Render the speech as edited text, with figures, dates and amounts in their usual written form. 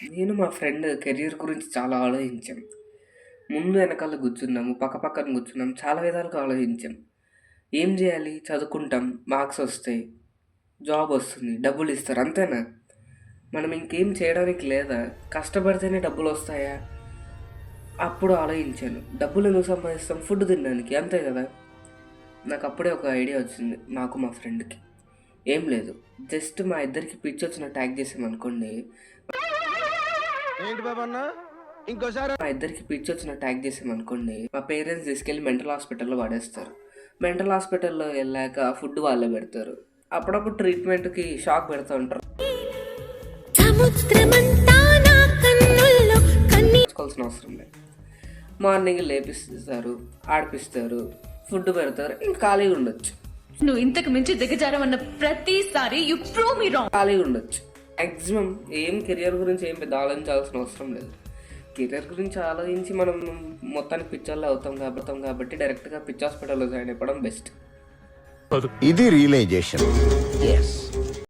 నేను మా friend career గురించి చాలా ఆలోచించాం. ముందు వెనకాల కూర్చున్నాము, పక్క పక్కన కూర్చున్నాం. చాలా విధాలుగా ఆలోచించాం. ఏం జేయాలి? చదువుకుంటాం, మార్క్స్ ఒస్తాయి, జాబ్ ఒస్తుంది, డబ్బులిస్తారు అంతేనా? మనం ఇంకేం చేయడానికి లేదా? కష్టపడితేనే డబ్బులొస్తాయా? అప్పుడు ఆలోచించాను. డబ్బులెందుకు సంపాదిస్తాం? ఫుడ్ తినడానికి అంతే గదా! నాకప్పుడే ఒక ఐడియా వచ్చింది నాకు, మా ఫ్రెండ్‌కి. ఏం లేదు. జస్ట్ మా ఇద్దరికి పిచ్చొచ్చినట్టు యాక్ట్ చేసామనుకోండి. ఏంటి బాబన్న ఇంకోసారి మా ఇద్దరికి పిచ్చొచ్చినట్టు యాక్ట్ చేసామనుకోండి, మా పేరెంట్స్ తీసుకెళ్ళి మెంటల్ హాస్పిటల్‌లో పడేస్తారు. మెంటల్ హాస్పిటల్‌లో ఎళ్ళాక ఫుడ్ వాళ్ళే పెడతారు. అప్పుడప్పుడు ట్రీట్మెంట్‌కి షాక్ పెడతా ఉంటారు. సముద్రమంతా నా కన్నుల్లో చూసుకోవాల్సిన అవసరం లేదు. మార్నింగ్ లేపిస్తారు, ఆడిపిస్తారు, ఫుడ్ పెడతారు. ఇంక ఖాళీగా ఉండొచ్చు. నువ్వు ఇంతకు మించి దిగజారవన్న ప్రతిసారి యు ప్రూవ్ మీ రాంగ్. ఖాళీగా ఉండొచ్చు. మ్యాక్సిమం ఏం కెరియర్ గురించి ఏం పెద్ద ఆలోచించాల్సిన అవసరం లేదు. కెరియర్ గురించి ఆలోచించి మనం మొత్తానికి పిచ్చోళ్ళు అవుతాం కాబట్టి డైరెక్ట్గా పిచ్చి హాస్పిటల్లో జాయిన్ అయిపోవడం బెస్ట్. ఇది రియలైజేషన్. ఎస్.